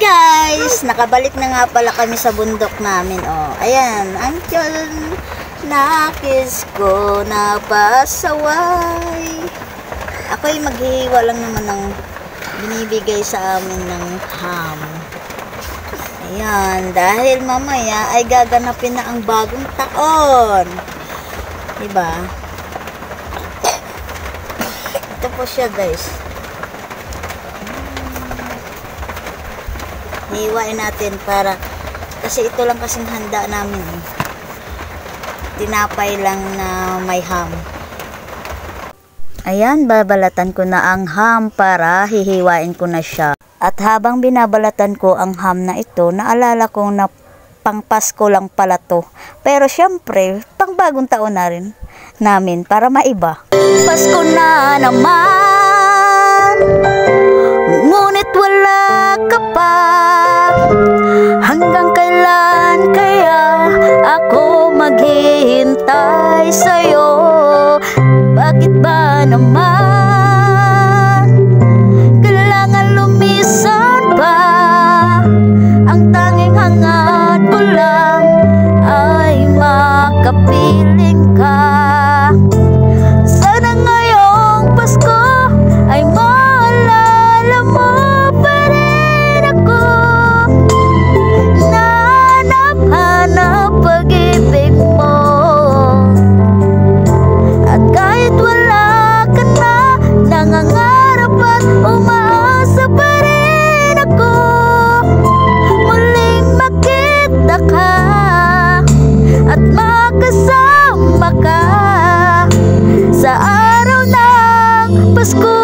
Guys, nakabalik na nga pala kami sa bundok namin. Oh, ayan, ang nakis ko na pasaway. Ako'y maghihiwa lang naman ng binibigay sa amin ng ham. Ayan, dahil mamaya ay gaganapin na ang bagong taon. Diba? Ito po siya, guys. Hiwain natin para kasi ito lang kasing handa namin eh. Tinapay lang na may ham. Ayan, babalatan ko na ang ham para hihiwain ko na siya. At habang binabalatan ko ang ham na ito, naalala kong na pang Pasko lang pala to. Pero syempre, pang bagong taon na rin namin para maiba. Pasko na naman, ngunit wala ka pa. Hanggang kailan kaya ako maghihintay sa'yo? Bakit ba naman kailangan lumisan pa? Ang tanging hangad ko lang ay makapiling ka. Sana ngayong Pasko ay maalala mo pa rin ako. Nahanap pag-ibig mo. At kahit wala ka na, nangangarap at umaasa pa rin ako. Muling makita ka at makasama ka sa araw ng Pasko.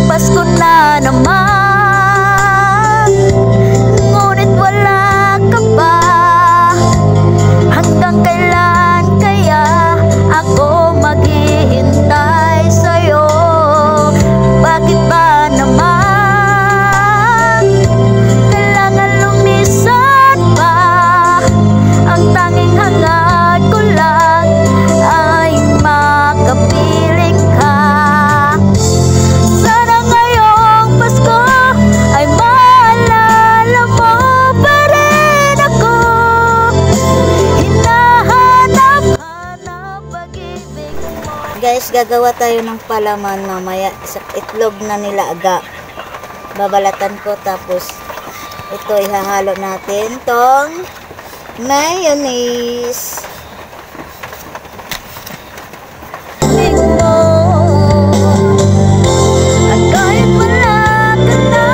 Pasko na naman, ngunit wala ka pa. Hanggang kailan kaya ako maghihintay sa'yo? Bakit ba naman kailangan lumisan pa? Ang tanging hangad ko lang ay makapiling ka. Sana ngayong Pasko ay maalala mo pa rin ako. Hinahanap pag-ibig mo. Guys, gagawa tayo ng palaman mamaya sa itlog na nilaga. Babalatan ko tapos ito ihahalo natin tong mayonnaise. At kahit wala ka na,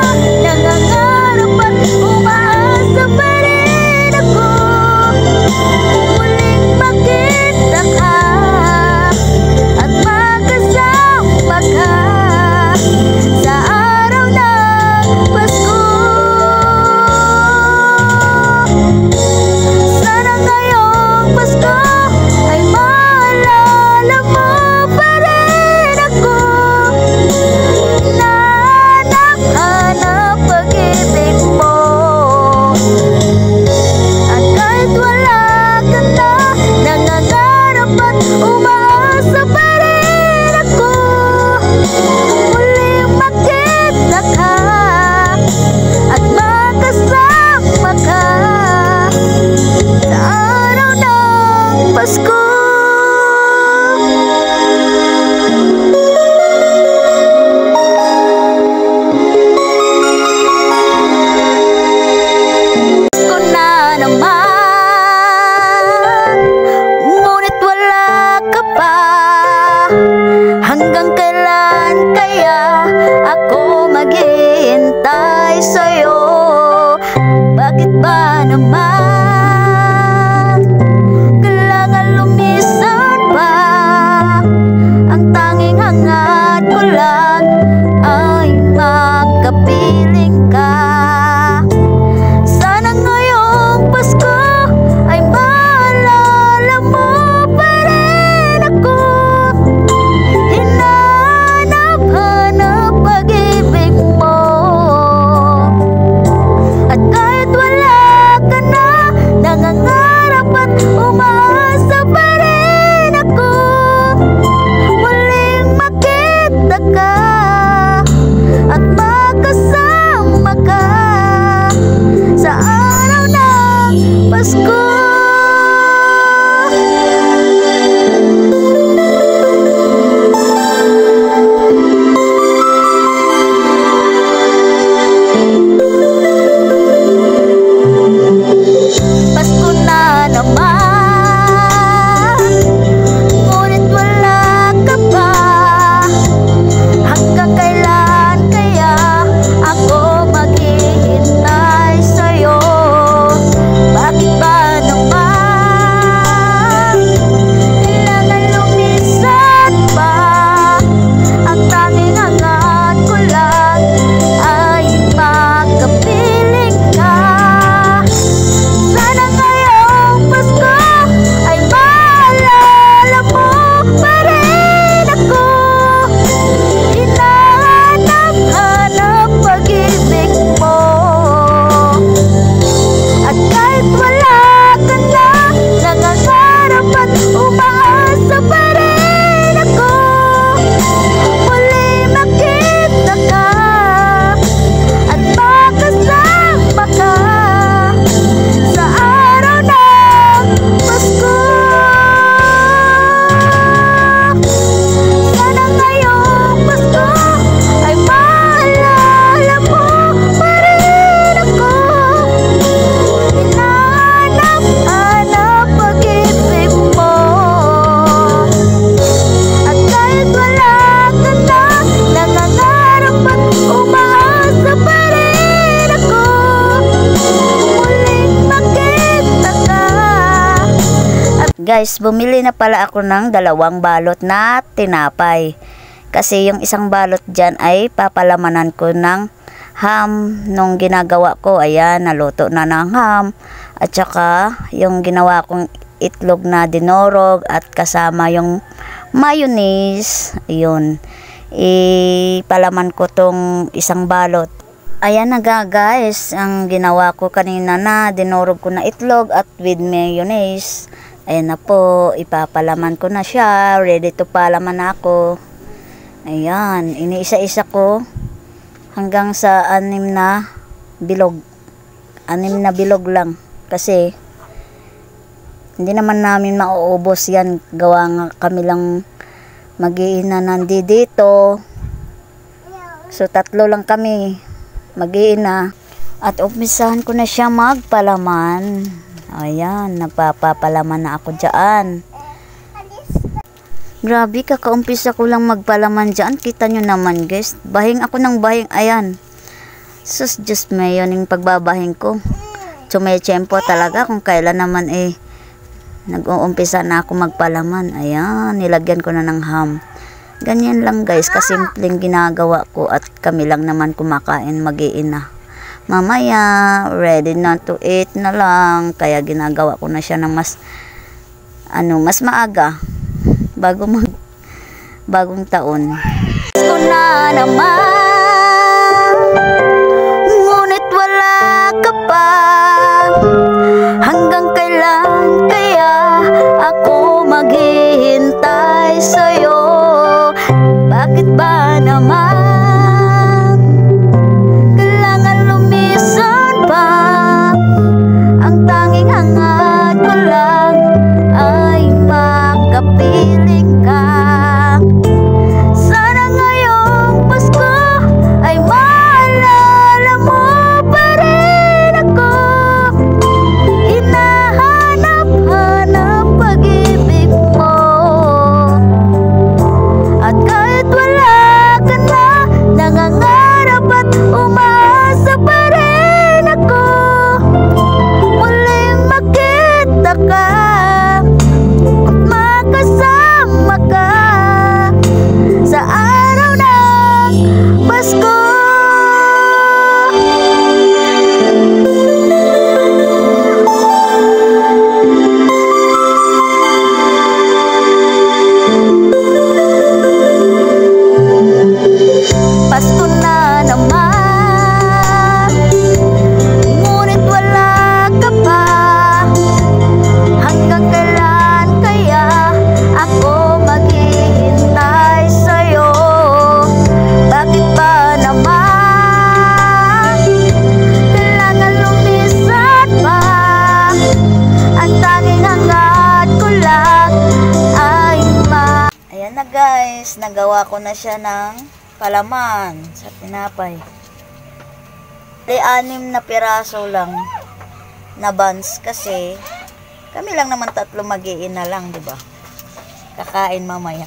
nangangarap at umaasa pa rin ako. Muling makita ka at makasama ka sa araw ng Pasko. Sana ngayong Pasko Pasko. Pasko na naman, ngunit wala ka pa. Hanggang kailan kaya ako maghihintay sa'yo? Bakit ba naman kailangan lumisan pa? Ang tanging hangat ko lang ay makapiling ka. Sana ngayong Pasko ay maalala mo pa rin ako. Hinahanap-hanap pag-ibig mo. At kahit wala ka na, nangangarap at umaasa pa rin ako. Muli makita ka at makasama ka sa araw ng Pasko. Sana ngayong Pasko ay maalala mo pa rin ako. Hinahanap-hanap pag-ibig mo. At kahit wala ka na, nangangarap at umaasa pa rin ako. Muling makita ka. At guys, bumili na pala ako ng 2 balot na tinapay. Kasi yung isang balot dyan ay papalamanan ko ng ham nung ginagawa ko. Ayan, naluto na ng ham. At saka yung ginawa kong itlog na dinorog at kasama yung mayonnaise. Ayun, ipalaman ko tong isang balot. Ayan na guys, ang ginawa ko kanina na dinorog ko na itlog at with mayonnaise. Ayan na po, ipapalaman ko na siya. Ready to palaman na ako. Ayan, iniisa-isa ko hanggang sa 6 na bilog. 6 na bilog lang. Kasi hindi naman namin mauubos yan. Gawa nga kami lang mag-iina dito. So 3 lang kami mag-iina. At umpisahan ko na siya magpalaman. Ayan, nagpapapalaman na ako dyan. Grabe, kakaumpisa ko lang magpalaman dyan. Kita nyo naman guys, bahing ako ng bahing. Ayan, sus, just mayon yung pagbabahing ko. Tsumechempo talaga kung kailan naman nag-uumpisa na ako magpalaman. Ayan, nilagyan ko na ng ham. Ganyan lang guys, kasimpleng ginagawa ko. At kami lang naman kumakain, mag-iina. Mamaya, ready na to eat na lang. Kaya ginagawa ko na siya ng mas maaga. Bagong taon. Pasko na naman, ngunit wala ka pa. Hanggang kailan kaya ako maghihintay sa'yo? Bakit ba naman kailangan lumisan pa? Ang tanging hangat ko lang ay makapiling ka. Sana ngayong Pasko is nagawa ko na siya ng palaman sa tinapay. 6 na piraso lang na buns kasi kami lang naman 3 mag-iina lang, di ba? Kakain mamaya.